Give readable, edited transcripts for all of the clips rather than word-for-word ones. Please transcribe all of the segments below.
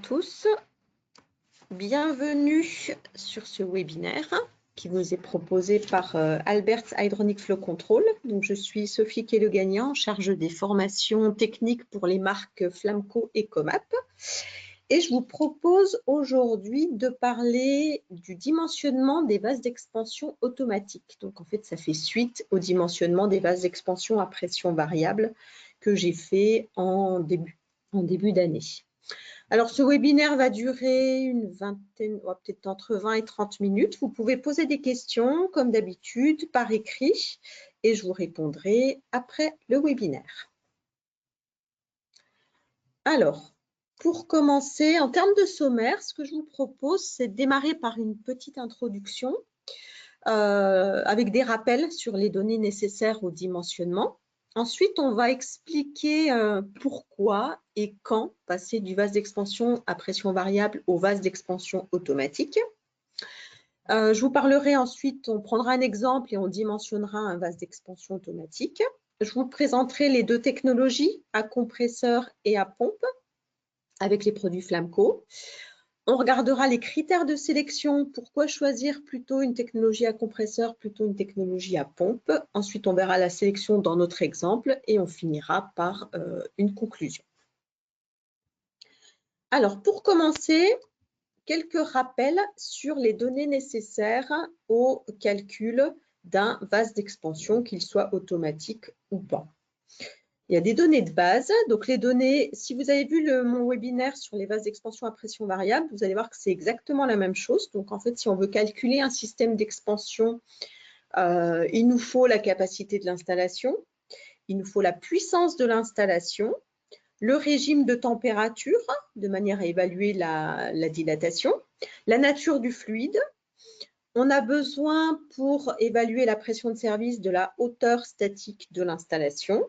Tous, bienvenue sur ce webinaire qui vous est proposé par Alberts Hydronic Flow Control. Donc, je suis Sophie Kellegagnant, en charge des formations techniques pour les marques Flamco et Comap. Et je vous propose aujourd'hui de parler du dimensionnement des vases d'expansion automatiques. Donc, en fait, ça fait suite au dimensionnement des vases d'expansion à pression variable que j'ai fait en début d'année. Alors, ce webinaire va durer une vingtaine, peut-être entre 20 et 30 minutes. Vous pouvez poser des questions, comme d'habitude, par écrit, et je vous répondrai après le webinaire. Alors, pour commencer, en termes de sommaire, ce que je vous propose, c'est de démarrer par une petite introduction avec des rappels sur les données nécessaires au dimensionnement. Ensuite, on va expliquer pourquoi et quand passer du vase d'expansion à pression variable au vase d'expansion automatique. Je vous parlerai ensuite, on prendra un exemple et on dimensionnera un vase d'expansion automatique. Je vous présenterai les deux technologies, à compresseur et à pompe, avec les produits Flamco. On regardera les critères de sélection. Pourquoi choisir plutôt une technologie à compresseur, plutôt une technologie à pompe. Ensuite, on verra la sélection dans notre exemple et on finira par une conclusion. Alors, pour commencer, quelques rappels sur les données nécessaires au calcul d'un vase d'expansion, qu'il soit automatique ou pas. Il y a des données de base. Donc, les données, si vous avez vu mon webinaire sur les vases d'expansion à pression variable, vous allez voir que c'est exactement la même chose. Donc, en fait, si on veut calculer un système d'expansion, il nous faut la capacité de l'installation, il nous faut la puissance de l'installation, le régime de température, de manière à évaluer la dilatation, la nature du fluide. On a besoin, pour évaluer la pression de service, de la hauteur statique de l'installation,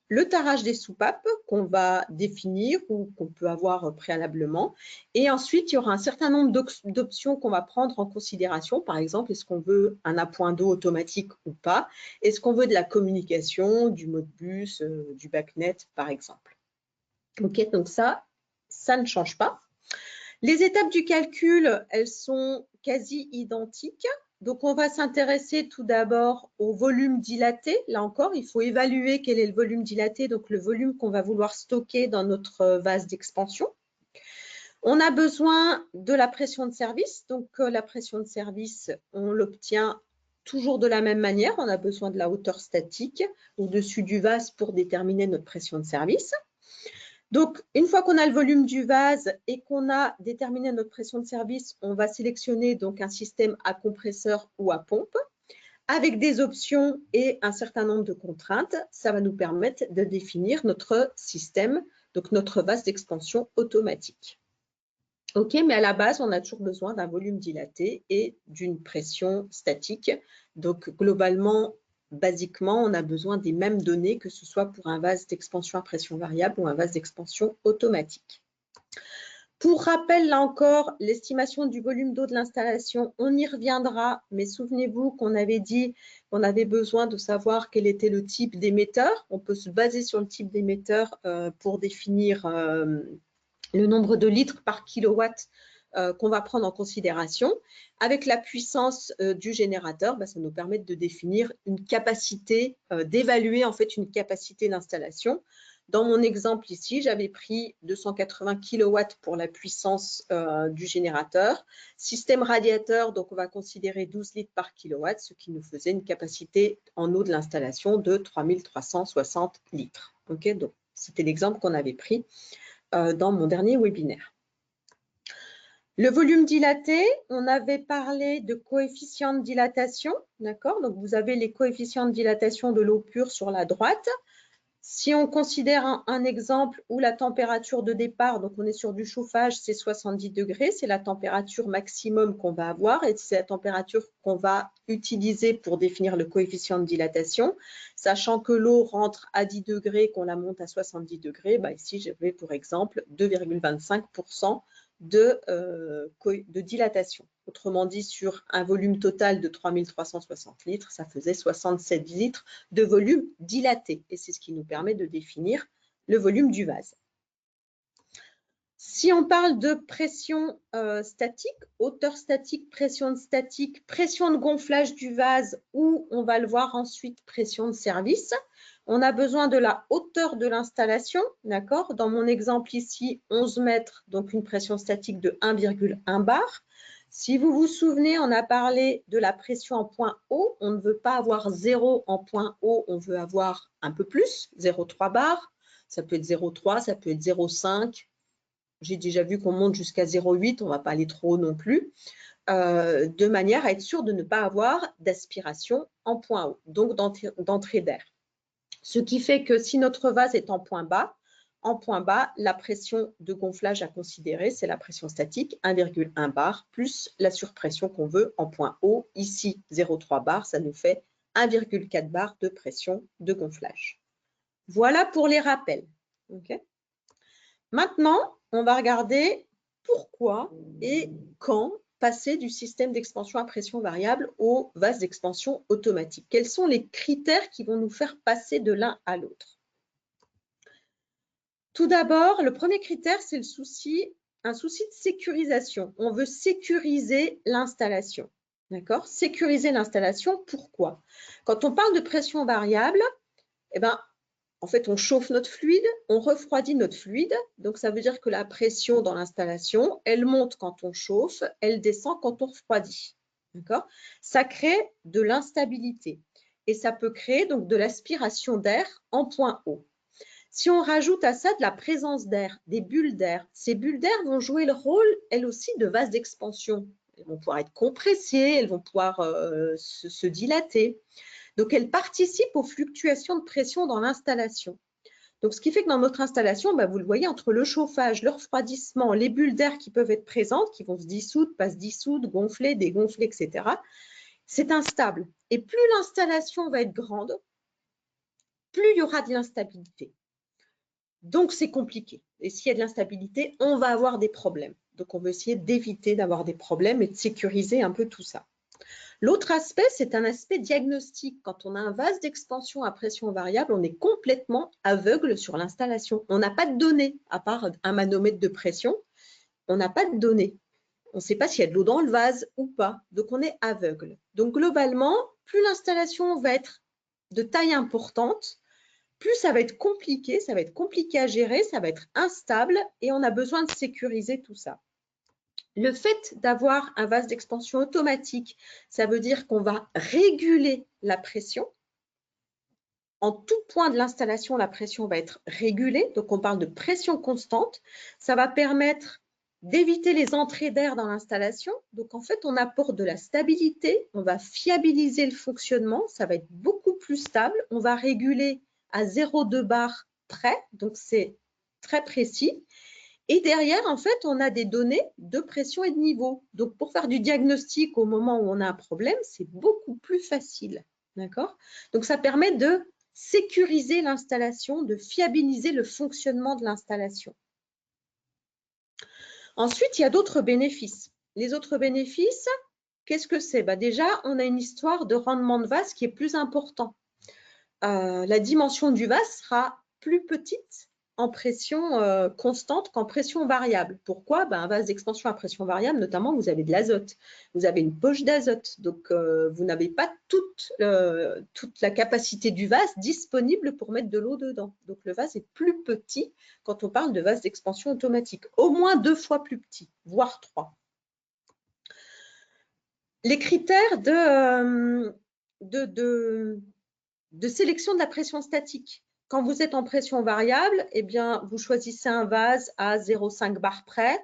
le tarage des soupapes qu'on va définir ou qu'on peut avoir préalablement. Et ensuite, il y aura un certain nombre d'options qu'on va prendre en considération. Par exemple, est-ce qu'on veut un appoint d'eau automatique ou pas? Est-ce qu'on veut de la communication, du Modbus, du BACnet, par exemple? OK, donc ça ne change pas. Les étapes du calcul, elles sont quasi identiques. Donc, on va s'intéresser tout d'abord au volume dilaté. Là encore, il faut évaluer quel est le volume dilaté, donc le volume qu'on va vouloir stocker dans notre vase d'expansion. On a besoin de la pression de service. Donc, la pression de service, on l'obtient toujours de la même manière. On a besoin de la hauteur statique au-dessus du vase pour déterminer notre pression de service. Donc, une fois qu'on a le volume du vase et qu'on a déterminé notre pression de service, on va sélectionner donc un système à compresseur ou à pompe avec des options et un certain nombre de contraintes. Ça va nous permettre de définir notre système, donc notre vase d'expansion automatique. OK, mais à la base, on a toujours besoin d'un volume dilaté et d'une pression statique. Donc, globalement, basiquement, on a besoin des mêmes données, que ce soit pour un vase d'expansion à pression variable ou un vase d'expansion automatique. Pour rappel, là encore, l'estimation du volume d'eau de l'installation, on y reviendra, mais souvenez-vous qu'on avait dit qu'on avait besoin de savoir quel était le type d'émetteur. On peut se baser sur le type d'émetteur pour définir le nombre de litres par kilowatt qu'on va prendre en considération. Avec la puissance du générateur, ça nous permet de définir une capacité, d'évaluer en fait une capacité d'installation. Dans mon exemple ici, j'avais pris 280 kW pour la puissance du générateur. Système radiateur, donc on va considérer 12 litres par kilowatt, ce qui nous faisait une capacité en eau de l'installation de 3360 litres. Okay, donc c'était l'exemple qu'on avait pris dans mon dernier webinaire. Le volume dilaté, on avait parlé de coefficient de dilatation, d'accord? Donc, vous avez les coefficients de dilatation de l'eau pure sur la droite. Si on considère un exemple où la température de départ, donc on est sur du chauffage, c'est 70 degrés, c'est la température maximum qu'on va avoir et c'est la température qu'on va utiliser pour définir le coefficient de dilatation. Sachant que l'eau rentre à 10 degrés, qu'on la monte à 70 degrés, ici j'avais pour exemple 2,25% de dilatation. Autrement dit, sur un volume total de 3360 litres, ça faisait 67 litres de volume dilaté. Et c'est ce qui nous permet de définir le volume du vase. Si on parle de pression statique, hauteur statique, pression de gonflage du vase ou on va le voir ensuite, pression de service, on a besoin de la hauteur de l'installation, d'accord? Dans mon exemple ici, 11 mètres, donc une pression statique de 1,1 bar. Si vous vous souvenez, on a parlé de la pression en point haut. On ne veut pas avoir 0 en point haut, on veut avoir un peu plus, 0,3 bar. Ça peut être 0,3, ça peut être 0,5. J'ai déjà vu qu'on monte jusqu'à 0,8, on ne va pas aller trop haut non plus, de manière à être sûr de ne pas avoir d'aspiration en point haut, donc d'entrée d'air. Ce qui fait que si notre vase est en point bas, la pression de gonflage à considérer, c'est la pression statique, 1,1 bar, plus la surpression qu'on veut en point haut. Ici, 0,3 bar, ça nous fait 1,4 bar de pression de gonflage. Voilà pour les rappels. Okay. Maintenant, on va regarder pourquoi et quand passer du système d'expansion à pression variable au vase d'expansion automatique. Quels sont les critères qui vont nous faire passer de l'un à l'autre? Tout d'abord, le premier critère, c'est un souci de sécurisation. On veut sécuriser l'installation. D'accord? Sécuriser l'installation, pourquoi? Quand on parle de pression variable, eh ben, en fait, on chauffe notre fluide, on refroidit notre fluide. Donc, ça veut dire que la pression dans l'installation, elle monte quand on chauffe, elle descend quand on refroidit. D'accord? Ça crée de l'instabilité et ça peut créer donc de l'aspiration d'air en point haut. Si on rajoute à ça de la présence d'air, des bulles d'air, ces bulles d'air vont jouer le rôle, elles aussi, de vase d'expansion. Elles vont pouvoir être compressées, elles vont pouvoir se dilater. Donc, elles participent aux fluctuations de pression dans l'installation. Donc, ce qui fait que dans notre installation, vous le voyez, entre le chauffage, le refroidissement, les bulles d'air qui peuvent être présentes, qui vont se dissoudre, pas se dissoudre, gonfler, dégonfler, etc., c'est instable. Et plus l'installation va être grande, plus il y aura de l'instabilité. Donc, c'est compliqué. Et s'il y a de l'instabilité, on va avoir des problèmes. Donc, on veut essayer d'éviter d'avoir des problèmes et de sécuriser un peu tout ça. L'autre aspect, c'est un aspect diagnostique. Quand on a un vase d'expansion à pression variable, on est complètement aveugle sur l'installation. On n'a pas de données, à part un manomètre de pression, on n'a pas de données. On ne sait pas s'il y a de l'eau dans le vase ou pas. Donc, on est aveugle. Donc, globalement, plus l'installation va être de taille importante, plus ça va être compliqué à gérer, ça va être instable et on a besoin de sécuriser tout ça. Le fait d'avoir un vase d'expansion automatique, ça veut dire qu'on va réguler la pression. En tout point de l'installation, la pression va être régulée. Donc, on parle de pression constante. Ça va permettre d'éviter les entrées d'air dans l'installation. Donc, en fait, on apporte de la stabilité. On va fiabiliser le fonctionnement. Ça va être beaucoup plus stable. On va réguler à 0,2 bar près. Donc, c'est très précis. Et derrière, en fait, on a des données de pression et de niveau. Donc, pour faire du diagnostic au moment où on a un problème, c'est beaucoup plus facile. D'accord? Donc, ça permet de sécuriser l'installation, de fiabiliser le fonctionnement de l'installation. Ensuite, il y a d'autres bénéfices. Les autres bénéfices, qu'est-ce que c'est? Déjà, on a une histoire de rendement de vase qui est plus important. La dimension du vase sera plus petite en pression constante qu'en pression variable. Pourquoi? Un vase d'expansion à pression variable, notamment, vous avez de l'azote. Vous avez une poche d'azote. Donc, vous n'avez pas toute la capacité du vase disponible pour mettre de l'eau dedans. Donc, le vase est plus petit quand on parle de vase d'expansion automatique. Au moins 2 fois plus petit, voire 3. Les critères de sélection de la pression statique. Quand vous êtes en pression variable, eh bien, vous choisissez un vase à 0,5 bar près.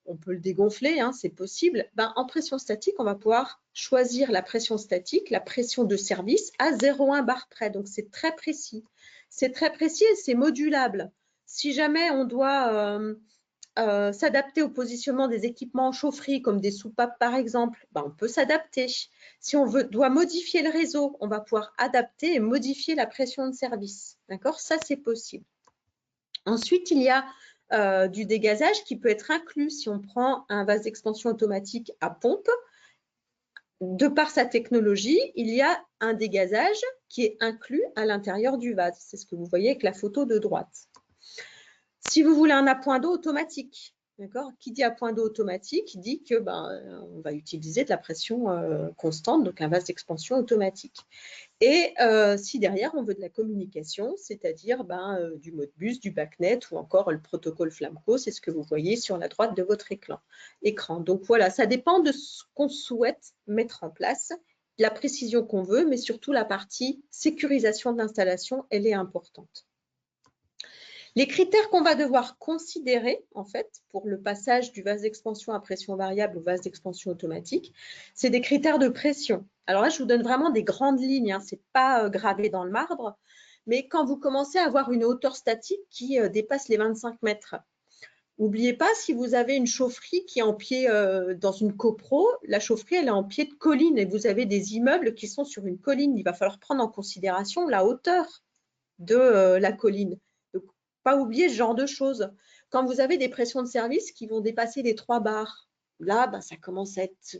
On peut le dégonfler, c'est possible. En pression statique, on va pouvoir choisir la pression statique, la pression de service à 0,1 bar près. Donc, c'est très précis. C'est très précis et c'est modulable. Si jamais on doit s'adapter au positionnement des équipements en chaufferie, comme des soupapes par exemple, on peut s'adapter. Si on doit modifier le réseau, on va pouvoir adapter et modifier la pression de service. D'accord? Ça, c'est possible. Ensuite, il y a du dégazage qui peut être inclus si on prend un vase d'expansion automatique à pompe. De par sa technologie, il y a un dégazage qui est inclus à l'intérieur du vase. C'est ce que vous voyez avec la photo de droite. Si vous voulez un appoint d'eau automatique, D'accord? Qui dit à point d'eau automatique dit que on va utiliser de la pression constante, donc un vase d'expansion automatique. Et si derrière, on veut de la communication, c'est-à-dire du Modbus, du BACnet ou encore le protocole Flamco, c'est ce que vous voyez sur la droite de votre écran. Donc voilà, ça dépend de ce qu'on souhaite mettre en place, la précision qu'on veut, mais surtout la partie sécurisation de l'installation, elle est importante. Les critères qu'on va devoir considérer, en fait, pour le passage du vase d'expansion à pression variable au vase d'expansion automatique, c'est des critères de pression. Alors là, je vous donne vraiment des grandes lignes, hein, ce n'est pas gravé dans le marbre, mais quand vous commencez à avoir une hauteur statique qui dépasse les 25 mètres, n'oubliez pas, si vous avez une chaufferie qui est en pied dans une copro, la chaufferie, elle est en pied de colline et vous avez des immeubles qui sont sur une colline. Il va falloir prendre en considération la hauteur de la colline. Pas oublier ce genre de choses. Quand vous avez des pressions de service qui vont dépasser les 3 bars, là, ça commence à être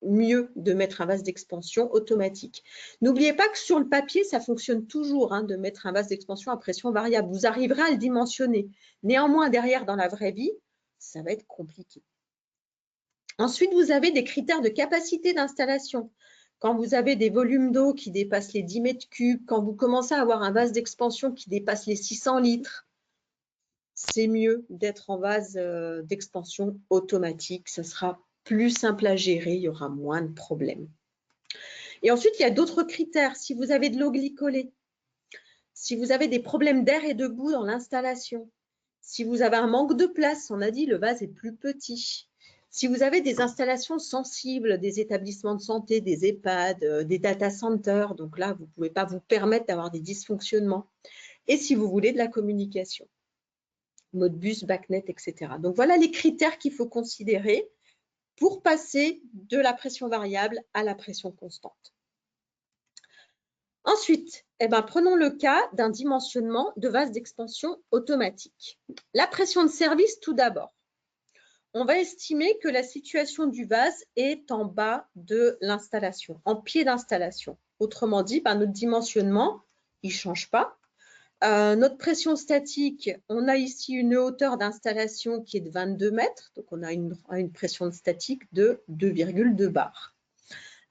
mieux de mettre un vase d'expansion automatique. N'oubliez pas que sur le papier, ça fonctionne toujours de mettre un vase d'expansion à pression variable. Vous arriverez à le dimensionner. Néanmoins, derrière, dans la vraie vie, ça va être compliqué. Ensuite, vous avez des critères de capacité d'installation. Quand vous avez des volumes d'eau qui dépassent les 10 mètres cubes, quand vous commencez à avoir un vase d'expansion qui dépasse les 600 litres, c'est mieux d'être en vase d'expansion automatique. Ça sera plus simple à gérer, il y aura moins de problèmes. Et ensuite, il y a d'autres critères. Si vous avez de l'eau glycolée, si vous avez des problèmes d'air et de boue dans l'installation, si vous avez un manque de place, on a dit le vase est plus petit. Si vous avez des installations sensibles, des établissements de santé, des EHPAD, des data centers, donc là, vous ne pouvez pas vous permettre d'avoir des dysfonctionnements. Et si vous voulez de la communication. Modbus, BACnet, etc. Donc, voilà les critères qu'il faut considérer pour passer de la pression variable à la pression constante. Ensuite, prenons le cas d'un dimensionnement de vase d'expansion automatique. La pression de service, tout d'abord. On va estimer que la situation du vase est en bas de l'installation, en pied d'installation. Autrement dit, notre dimensionnement, il ne change pas. Notre pression statique, on a ici une hauteur d'installation qui est de 22 mètres, donc on a une pression statique de 2,2 bars.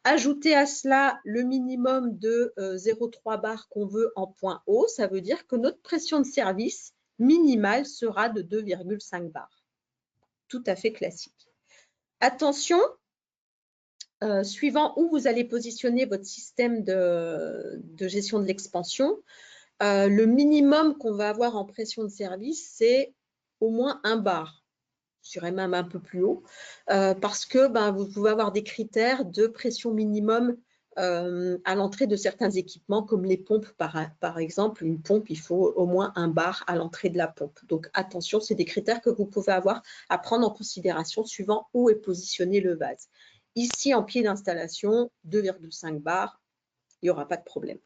Ajoutez à cela le minimum de 0,3 bars qu'on veut en point haut, ça veut dire que notre pression de service minimale sera de 2,5 bars. Tout à fait classique. Attention, suivant où vous allez positionner votre système de gestion de l'expansion, le minimum qu'on va avoir en pression de service, c'est au moins 1 bar. Je dirais même un peu plus haut, parce que vous pouvez avoir des critères de pression minimum à l'entrée de certains équipements, comme les pompes, par exemple. Une pompe, il faut au moins 1 bar à l'entrée de la pompe. Donc, attention, c'est des critères que vous pouvez avoir à prendre en considération suivant où est positionné le vase. Ici, en pied d'installation, 2,5 bars, il n'y aura pas de problème.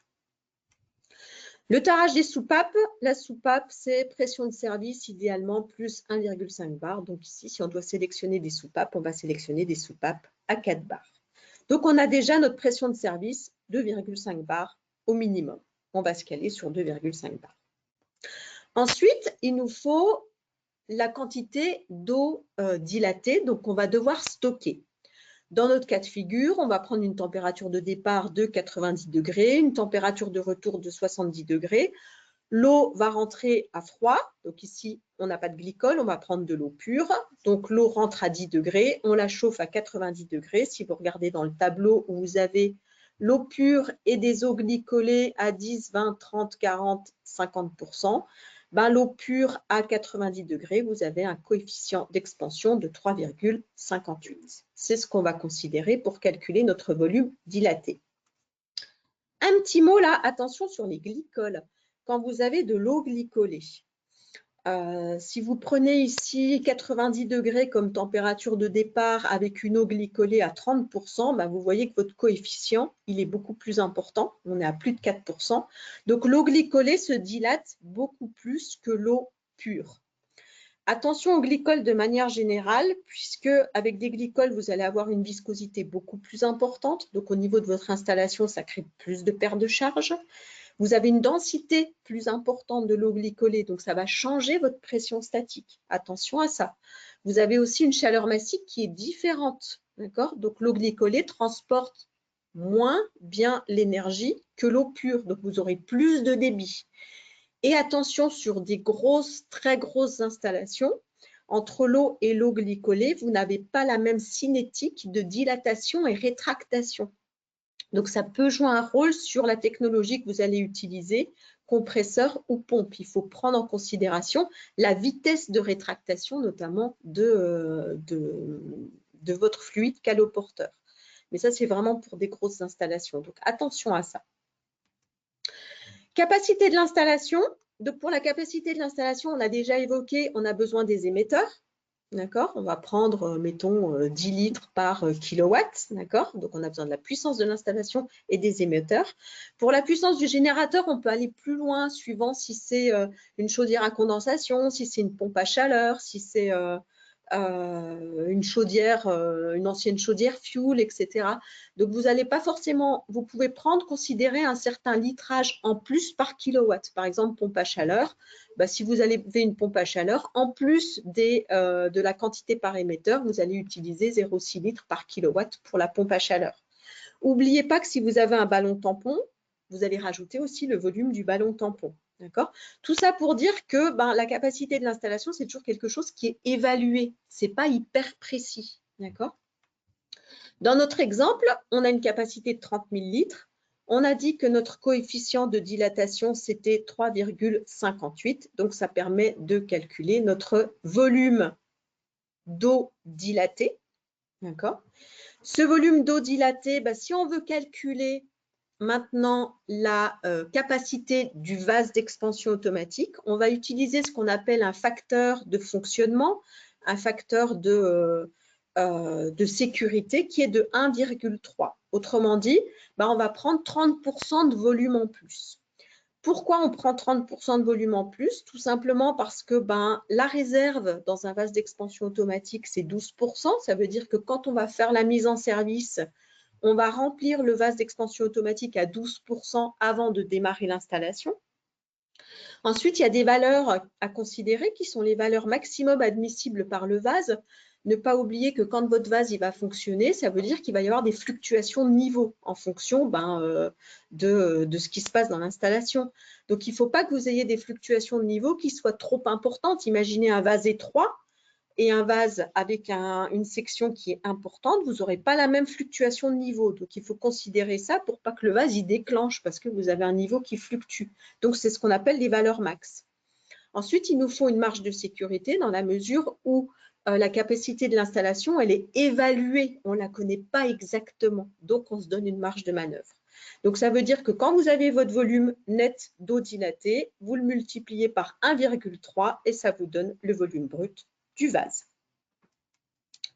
Le tarage des soupapes, la soupape, c'est pression de service idéalement plus 1,5 bar. Donc ici, si on doit sélectionner des soupapes, on va sélectionner des soupapes à 4 bars. Donc on a déjà notre pression de service 2,5 bars au minimum. On va se caler sur 2,5 bars. Ensuite, il nous faut la quantité d'eau dilatée, donc on va devoir stocker. Dans notre cas de figure, on va prendre une température de départ de 90 degrés, une température de retour de 70 degrés. L'eau va rentrer à froid. Donc ici, on n'a pas de glycol, on va prendre de l'eau pure. Donc l'eau rentre à 10 degrés, on la chauffe à 90 degrés. Si vous regardez dans le tableau où vous avez l'eau pure et des eaux glycolées à 10, 20, 30, 40, 50%, l'eau pure à 90 degrés, vous avez un coefficient d'expansion de 3,58. C'est ce qu'on va considérer pour calculer notre volume dilaté. Un petit mot là, attention sur les glycols. Quand vous avez de l'eau glycolée, si vous prenez ici 90 degrés comme température de départ avec une eau glycolée à 30%, vous voyez que votre coefficient, il est beaucoup plus important. On est à plus de 4%. Donc, l'eau glycolée se dilate beaucoup plus que l'eau pure. Attention aux glycols de manière générale, puisque avec des glycols, vous allez avoir une viscosité beaucoup plus importante. Donc, au niveau de votre installation, ça crée plus de pertes de charge. Vous avez une densité plus importante de l'eau glycolée, donc ça va changer votre pression statique. Attention à ça. Vous avez aussi une chaleur massique qui est différente, d'accord? Donc l'eau glycolée transporte moins bien l'énergie que l'eau pure, donc vous aurez plus de débit. Et attention sur des grosses, très grosses installations, entre l'eau et l'eau glycolée, vous n'avez pas la même cinétique de dilatation et rétractation. Donc, ça peut jouer un rôle sur la technologie que vous allez utiliser, compresseur ou pompe. Il faut prendre en considération la vitesse de rétractation, notamment de votre fluide caloporteur. Mais ça, c'est vraiment pour des grosses installations. Donc, attention à ça. Capacité de l'installation. Donc, pour la capacité de l'installation, on a déjà évoqué, on a besoin des émetteurs. D'accord? On va prendre, mettons, 10 litres par kilowatt. D'accord? Donc, on a besoin de la puissance de l'installation et des émetteurs. Pour la puissance du générateur, on peut aller plus loin suivant si c'est une chaudière à condensation, si c'est une pompe à chaleur, si c'est une chaudière, une ancienne chaudière fuel, etc. Donc, vous n'allez pas forcément, vous pouvez considérer un certain litrage en plus par kilowatt. Par exemple, pompe à chaleur. Bah, si vous avez une pompe à chaleur, en plus de la quantité par émetteur, vous allez utiliser 0,6 litres par kilowatt pour la pompe à chaleur. N'oubliez pas que si vous avez un ballon tampon, vous allez rajouter aussi le volume du ballon tampon. D'accord? Tout ça pour dire que la capacité de l'installation, c'est toujours quelque chose qui est évalué. Ce n'est pas hyper précis. D'accord? Dans notre exemple, on a une capacité de 30 000 litres. On a dit que notre coefficient de dilatation, c'était 3,58. Donc, ça permet de calculer notre volume d'eau dilatée. D'accord? Ce volume d'eau dilatée, si on veut calculer maintenant la capacité du vase d'expansion automatique, on va utiliser ce qu'on appelle un facteur de fonctionnement, un facteur de sécurité qui est de 1,3. Autrement dit, on va prendre 30% de volume en plus. Pourquoi on prend 30% de volume en plus? Tout simplement parce que la réserve dans un vase d'expansion automatique, c'est 12%. Ça veut dire que quand on va faire la mise en service, on va remplir le vase d'expansion automatique à 12% avant de démarrer l'installation. Ensuite, il y a des valeurs à considérer qui sont les valeurs maximum admissibles par le vase. Ne pas oublier que quand votre vase va fonctionner, ça veut dire qu'il va y avoir des fluctuations de niveau en fonction de ce qui se passe dans l'installation. Donc, il ne faut pas que vous ayez des fluctuations de niveau qui soient trop importantes. Imaginez un vase étroit et un vase avec une section qui est importante, vous n'aurez pas la même fluctuation de niveau. Donc, il faut considérer ça pour pas que le vase il déclenche parce que vous avez un niveau qui fluctue. Donc, c'est ce qu'on appelle les valeurs max. Ensuite, il nous faut une marge de sécurité dans la mesure où la capacité de l'installation, elle est évaluée. On ne la connaît pas exactement. Donc, on se donne une marge de manœuvre. Donc, ça veut dire que quand vous avez votre volume net d'eau dilatée, vous le multipliez par 1,3 et ça vous donne le volume brut du vase.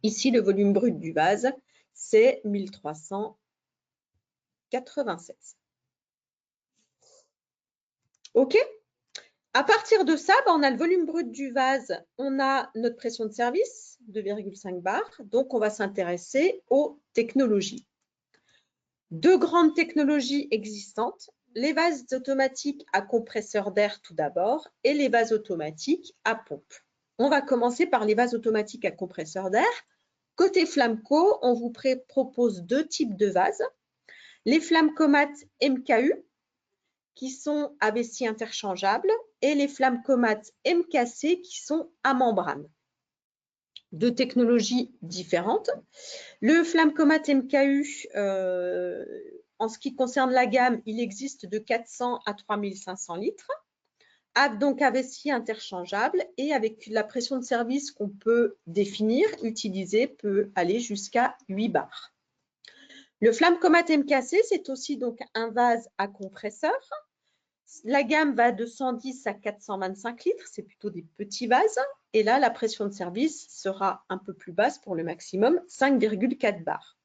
Ici, le volume brut du vase, c'est 1396. OK? À partir de ça, on a le volume brut du vase, on a notre pression de service, 2,5 bar. Donc, on va s'intéresser aux technologies. Deux grandes technologies existantes, les vases automatiques à compresseur d'air tout d'abord et les vases automatiques à pompe. On va commencer par les vases automatiques à compresseur d'air. Côté Flamco, on vous propose deux types de vases. Les Flamcomat MKU, qui sont à vessie interchangeable, et les Flamcomat MKC, qui sont à membrane. Deux technologies différentes. Le Flamcomat MKU, en ce qui concerne la gamme, il existe de 400 à 3500 litres. Donc à vessie interchangeable et avec la pression de service qu'on peut définir, utiliser, peut aller jusqu'à 8 bars. Le Flamcomat MKC, c'est aussi donc un vase à compresseur. La gamme va de 110 à 425 litres, c'est plutôt des petits vases. Et là, la pression de service sera un peu plus basse pour le maximum, 5,4 bars.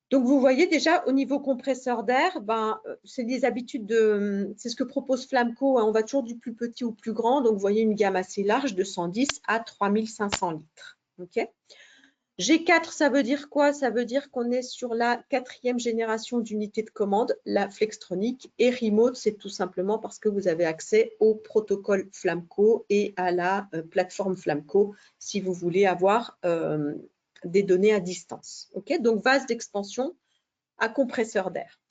Donc, vous voyez déjà au niveau compresseur d'air, c'est des habitudes c'est ce que propose Flamco. On va toujours du plus petit au plus grand. Donc, vous voyez une gamme assez large de 110 à 3500 litres. Okay. G4, ça veut dire quoi? Ça veut dire qu'on est sur la 4e génération d'unité de commande, la Flextronic. Et Remote, c'est tout simplement parce que vous avez accès au protocole Flamco et à la plateforme Flamco si vous voulez avoir des données à distance. Okay, donc, vase d'expansion à compresseur d'air.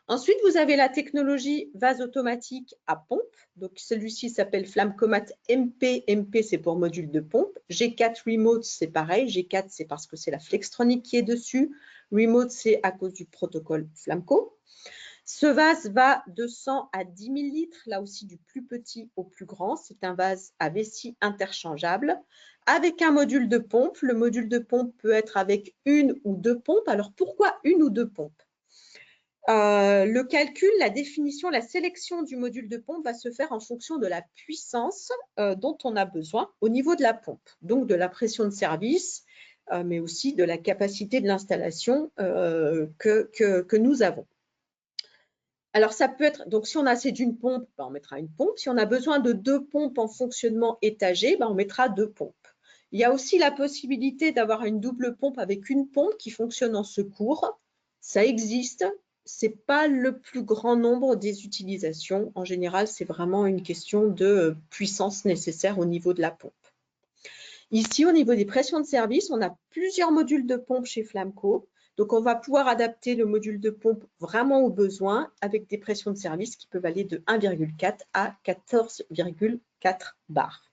Ensuite, vous avez la technologie vase automatique à pompe. Donc, celui-ci s'appelle Flamcomat MP. MP, c'est pour module de pompe. G4 Remote, c'est pareil. G4, c'est parce que c'est la Flextronic qui est dessus. Remote, c'est à cause du protocole Flamco. Ce vase va de 100 à 10 000 litres, là aussi du plus petit au plus grand. C'est un vase à vessie interchangeable avec un module de pompe. Le module de pompe peut être avec une ou deux pompes. Alors, pourquoi une ou deux pompes? Le calcul, la définition, la sélection du module de pompe va se faire en fonction de la puissance dont on a besoin au niveau de la pompe, donc de la pression de service, mais aussi de la capacité de l'installation que nous avons. Alors, ça peut être, donc si on a assez d'une pompe, on mettra une pompe. Si on a besoin de deux pompes en fonctionnement étagé, on mettra deux pompes. Il y a aussi la possibilité d'avoir une double pompe avec une pompe qui fonctionne en secours. Ça existe. Ce n'est pas le plus grand nombre des utilisations. En général, c'est vraiment une question de puissance nécessaire au niveau de la pompe. Ici, au niveau des pressions de service, on a plusieurs modules de pompe chez Flamco. Donc, on va pouvoir adapter le module de pompe vraiment aux besoins avec des pressions de service qui peuvent aller de 1,4 à 14,4 bars.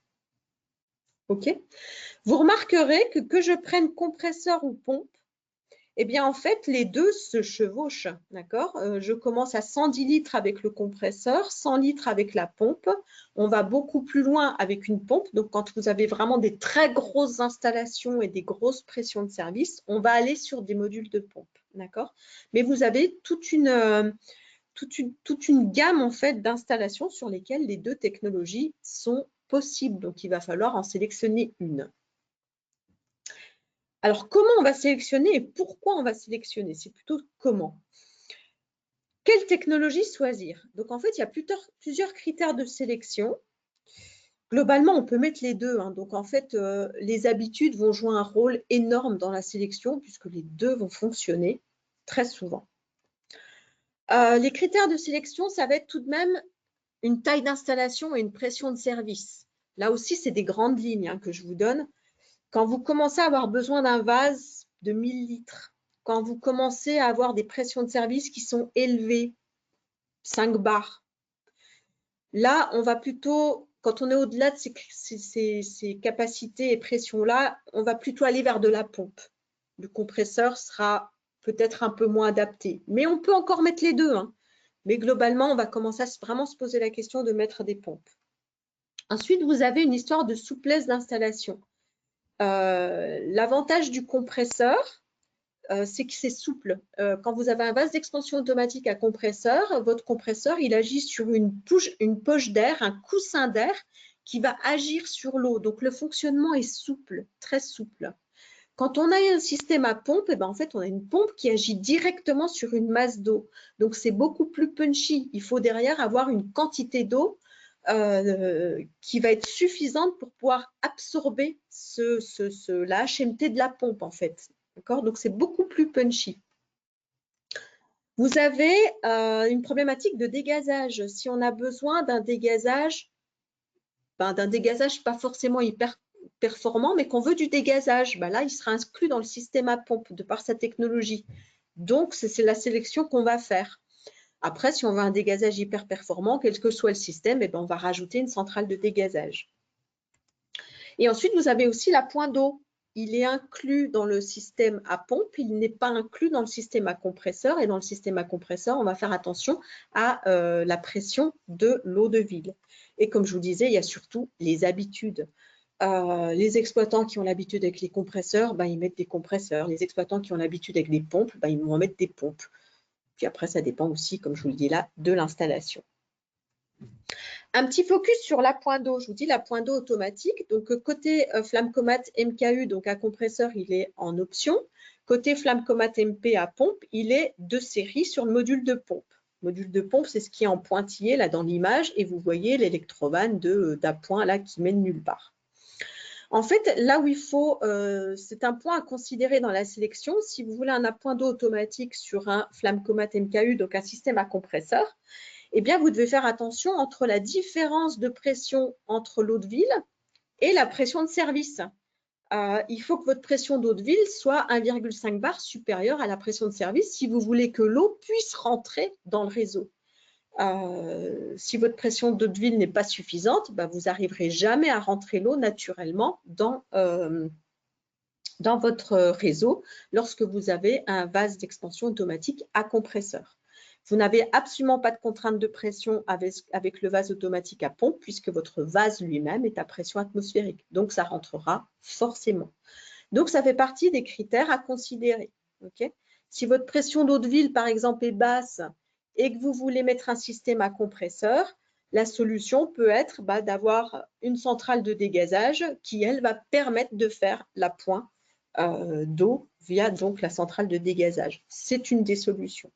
OK? Vous remarquerez que je prenne compresseur ou pompe, eh bien, en fait, les deux se chevauchent, d'accord? Je commence à 110 litres avec le compresseur, 100 litres avec la pompe. On va beaucoup plus loin avec une pompe. Donc, quand vous avez vraiment des très grosses installations et des grosses pressions de service, on va aller sur des modules de pompe, d'accord? Mais vous avez toute une gamme, en fait, d'installations sur lesquelles les deux technologies sont possibles. Donc, il va falloir en sélectionner une. Alors, comment on va sélectionner et pourquoi on va sélectionner? C'est plutôt comment. Quelle technologie choisir? Donc, en fait, il y a plusieurs critères de sélection. Globalement, on peut mettre les deux. Donc, en fait, les habitudes vont jouer un rôle énorme dans la sélection puisque les deux vont fonctionner très souvent. Les critères de sélection, ça va être tout de même une taille d'installation et une pression de service. Là aussi, c'est des grandes lignes que je vous donne. Quand vous commencez à avoir besoin d'un vase de 1000 litres, quand vous commencez à avoir des pressions de service qui sont élevées, 5 bars, là, on va plutôt, quand on est au-delà de ces capacités et pressions-là, on va plutôt aller vers de la pompe. Le compresseur sera peut-être un peu moins adapté, mais on peut encore mettre les deux. Mais globalement, on va commencer à vraiment se poser la question de mettre des pompes. Ensuite, vous avez une histoire de souplesse d'installation. L'avantage du compresseur, c'est que c'est souple. Quand vous avez un vase d'expansion automatique à compresseur, votre compresseur, il agit sur une poche d'air, un coussin d'air qui va agir sur l'eau. Donc, le fonctionnement est souple, très souple. Quand on a un système à pompe, en fait, on a une pompe qui agit directement sur une masse d'eau. Donc, c'est beaucoup plus punchy. Il faut derrière avoir une quantité d'eau qui va être suffisante pour pouvoir absorber la HMT de la pompe, en fait. Donc, c'est beaucoup plus punchy. Vous avez une problématique de dégazage. Si on a besoin d'un dégazage pas forcément hyper performant, mais qu'on veut du dégazage, là, il sera inclus dans le système à pompe de par sa technologie. Donc, c'est la sélection qu'on va faire. Après, si on veut un dégazage hyper performant, quel que soit le système, on va rajouter une centrale de dégazage. Et ensuite, vous avez aussi la point d'eau. Il est inclus dans le système à pompe, il n'est pas inclus dans le système à compresseur. Et dans le système à compresseur, on va faire attention à la pression de l'eau de ville. Et comme je vous disais, il y a surtout les habitudes. Les exploitants qui ont l'habitude avec les compresseurs, ils mettent des compresseurs. Les exploitants qui ont l'habitude avec des pompes, ils vont mettre des pompes. Puis après, ça dépend aussi, comme je vous le dis là, de l'installation. Un petit focus sur la point d'eau. Je vous dis la point d'eau automatique. Donc, côté Flamcomat MKU, donc à compresseur, il est en option. Côté Flamcomat MP à pompe, il est de série sur le module de pompe. Le module de pompe, c'est ce qui est en pointillé là dans l'image. Et vous voyez l'électrovanne d'appoint là qui mène nulle part. En fait, là où il faut, c'est un point à considérer dans la sélection. Si vous voulez un appoint d'eau automatique sur un Flamcomat MKU, donc un système à compresseur, eh bien, vous devez faire attention entre la différence de pression entre l'eau de ville et la pression de service. Il faut que votre pression d'eau de ville soit 1,5 bar supérieure à la pression de service si vous voulez que l'eau puisse rentrer dans le réseau. Si votre pression d'eau de ville n'est pas suffisante, bah, vous n'arriverez jamais à rentrer l'eau naturellement dans votre réseau lorsque vous avez un vase d'expansion automatique à compresseur. Vous n'avez absolument pas de contrainte de pression avec le vase automatique à pompe puisque votre vase lui-même est à pression atmosphérique. Donc, ça rentrera forcément. Donc, ça fait partie des critères à considérer. Okay, si votre pression d'eau de ville, par exemple, est basse et que vous voulez mettre un système à compresseur, la solution peut être d'avoir une centrale de dégazage qui, elle, va permettre de faire l'appoint d'eau via donc la centrale de dégazage. C'est une des solutions.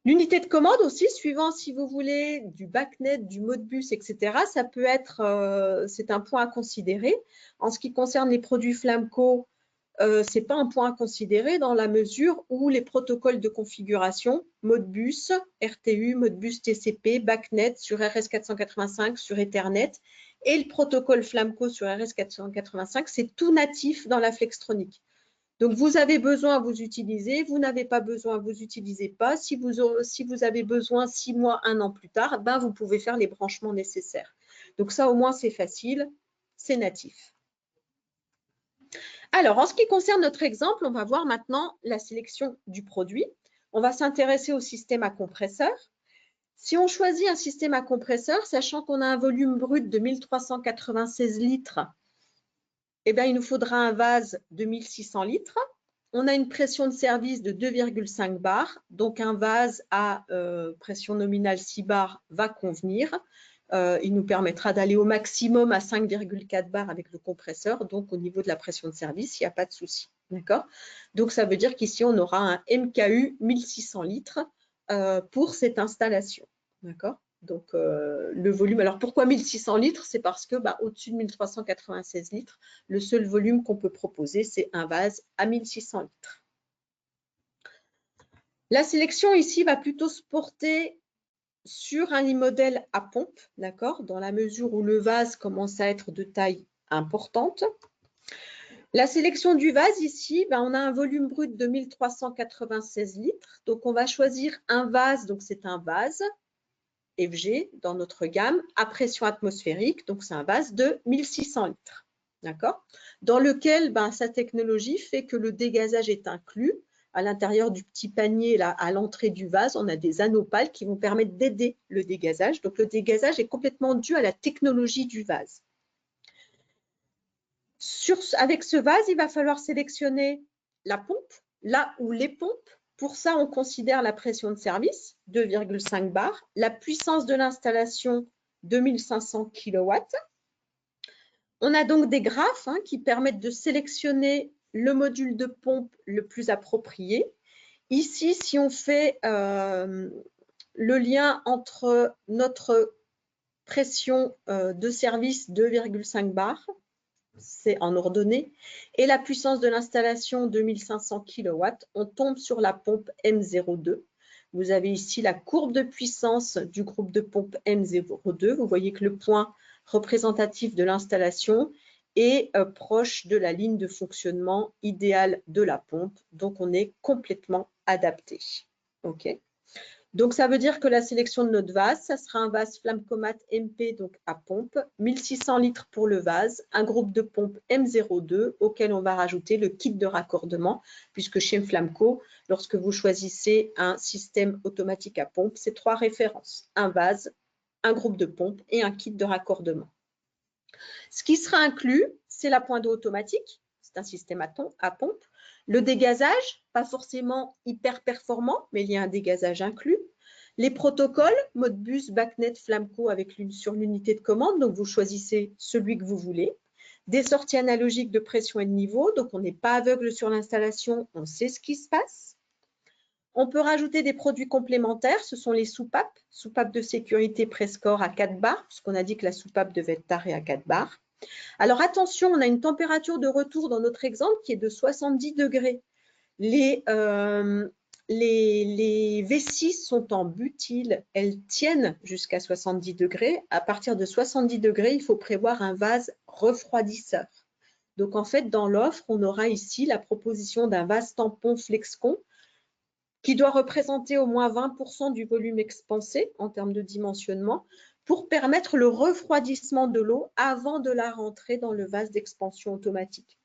L'unité de commande aussi, suivant si vous voulez du BACnet, du Modbus, etc., ça peut être, c'est un point à considérer. En ce qui concerne les produits Flamco, ce n'est pas un point à considérer dans la mesure où les protocoles de configuration, Modbus, RTU, Modbus TCP, BACnet sur RS485, sur Ethernet, et le protocole Flamco sur RS485, c'est tout natif dans la Flextronic. Donc, vous avez besoin, vous utilisez. Vous n'avez pas besoin, vous n'utilisez pas. Si vous avez besoin 6 mois, 1 an plus tard, vous pouvez faire les branchements nécessaires. Donc, ça, au moins, c'est facile, c'est natif. Alors, en ce qui concerne notre exemple, on va voir maintenant la sélection du produit. On va s'intéresser au système à compresseur. Si on choisit un système à compresseur, sachant qu'on a un volume brut de 1396 litres, eh bien, il nous faudra un vase de 1600 litres. On a une pression de service de 2,5 bars, donc un vase à pression nominale 6 bars va convenir. Il nous permettra d'aller au maximum à 5,4 bars avec le compresseur, donc au niveau de la pression de service, il n'y a pas de souci. D'accord? Donc, ça veut dire qu'ici, on aura un MKU 1600 litres pour cette installation. D'accord? Donc, le volume, alors pourquoi 1600 litres? C'est parce que au-dessus de 1396 litres, le seul volume qu'on peut proposer, c'est un vase à 1600 litres. La sélection ici va plutôt se porter sur un modèle à pompe, d'accord, dans la mesure où le vase commence à être de taille importante. La sélection du vase ici, on a un volume brut de 1396 litres. Donc, on va choisir un vase, donc c'est un vase FG dans notre gamme à pression atmosphérique, donc c'est un vase de 1600 litres, d'accord, dans lequel sa technologie fait que le dégazage est inclus. À l'intérieur du petit panier, là, à l'entrée du vase, on a des anopales qui vont permettre d'aider le dégazage. Donc, le dégazage est complètement dû à la technologie du vase. Avec ce vase, il va falloir sélectionner la pompe, là où les pompes. Pour ça, on considère la pression de service, 2,5 bars, la puissance de l'installation, 2500 kW. On a donc des graphes qui permettent de sélectionner le module de pompe le plus approprié. Ici, si on fait le lien entre notre pression de service, 2,5 bars, c'est en ordonnée, et la puissance de l'installation 2500 kW, on tombe sur la pompe M02. Vous avez ici la courbe de puissance du groupe de pompe M02. Vous voyez que le point représentatif de l'installation est proche de la ligne de fonctionnement idéale de la pompe. Donc, on est complètement adapté. OK. Donc, ça veut dire que la sélection de notre vase, ça sera un vase Flamcomat MP, donc à pompe, 1600 litres pour le vase, un groupe de pompe M02 auquel on va rajouter le kit de raccordement, puisque chez Flamco, lorsque vous choisissez un système automatique à pompe, c'est 3 références, un vase, un groupe de pompe et un kit de raccordement. Ce qui sera inclus, c'est la pointe d'eau automatique, c'est un système à pompe. Le dégazage, pas forcément hyper performant, mais il y a un dégazage inclus. Les protocoles, Modbus, BACnet, Flamco sur l'unité de commande, donc vous choisissez celui que vous voulez. Des sorties analogiques de pression et de niveau, donc on n'est pas aveugle sur l'installation, on sait ce qui se passe. On peut rajouter des produits complémentaires, ce sont les soupapes de sécurité Prescore à 4 bars, puisqu'on a dit que la soupape devait être tarée à 4 bars. Alors attention, on a une température de retour dans notre exemple qui est de 70 degrés. Les vessies sont en butyl, elles tiennent jusqu'à 70 degrés. À partir de 70 degrés, il faut prévoir un vase refroidisseur. Donc en fait, dans l'offre, on aura ici la proposition d'un vase tampon Flexcon qui doit représenter au moins 20% du volume expansé en termes de dimensionnement pour permettre le refroidissement de l'eau avant de la rentrer dans le vase d'expansion automatique.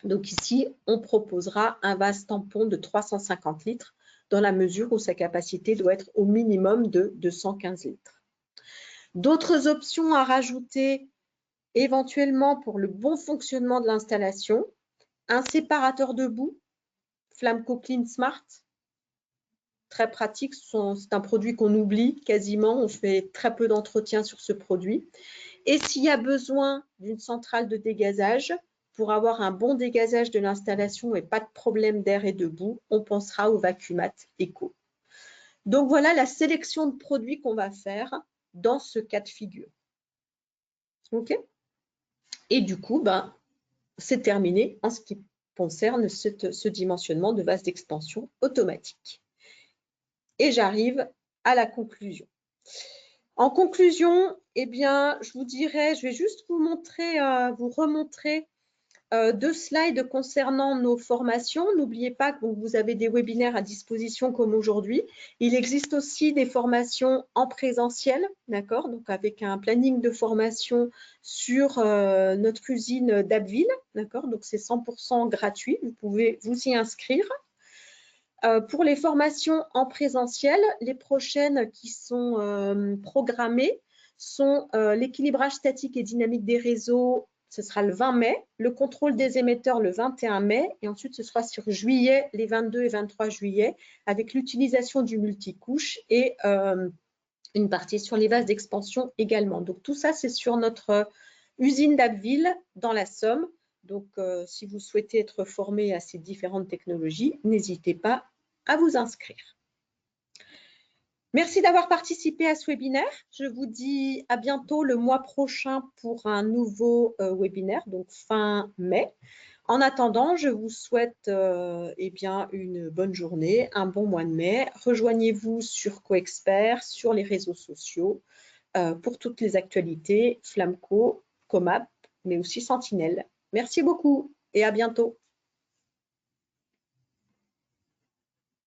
Donc ici, on proposera un vase tampon de 350 litres dans la mesure où sa capacité doit être au minimum de 215 litres. D'autres options à rajouter éventuellement pour le bon fonctionnement de l'installation, un séparateur de boue, Flamco Clean Smart, très pratique, c'est un produit qu'on oublie quasiment, on fait très peu d'entretien sur ce produit. Et s'il y a besoin d'une centrale de dégazage, pour avoir un bon dégazage de l'installation et pas de problème d'air et de boue, on pensera au Vacuumat Eco. Donc voilà la sélection de produits qu'on va faire dans ce cas de figure. OK? Et du coup, c'est terminé en ce qui concerne ce dimensionnement de vase d'expansion automatique. Et j'arrive à la conclusion. En conclusion, eh bien, je vous dirais, je vais juste vous montrer, vous remontrer 2 slides concernant nos formations. N'oubliez pas que vous avez des webinaires à disposition comme aujourd'hui. Il existe aussi des formations en présentiel, d'accord, donc avec un planning de formation sur notre usine d'Abbeville, d'accord, donc c'est 100% gratuit, vous pouvez vous y inscrire. Pour les formations en présentiel, les prochaines qui sont programmées sont l'équilibrage statique et dynamique des réseaux, ce sera le 20 mai, le contrôle des émetteurs le 21 mai, et ensuite ce sera sur juillet, les 22 et 23 juillet, avec l'utilisation du multicouche et une partie sur les vases d'expansion également. Donc tout ça, c'est sur notre usine d'Abbeville dans la Somme. Donc si vous souhaitez être formé à ces différentes technologies, n'hésitez pas à vous inscrire. Merci d'avoir participé à ce webinaire. Je vous dis à bientôt le mois prochain pour un nouveau webinaire, donc fin mai. En attendant, je vous souhaite une bonne journée, un bon mois de mai. Rejoignez-vous sur CoExpert, sur les réseaux sociaux pour toutes les actualités, Flamco, Comap, mais aussi Sentinelle. Merci beaucoup et à bientôt.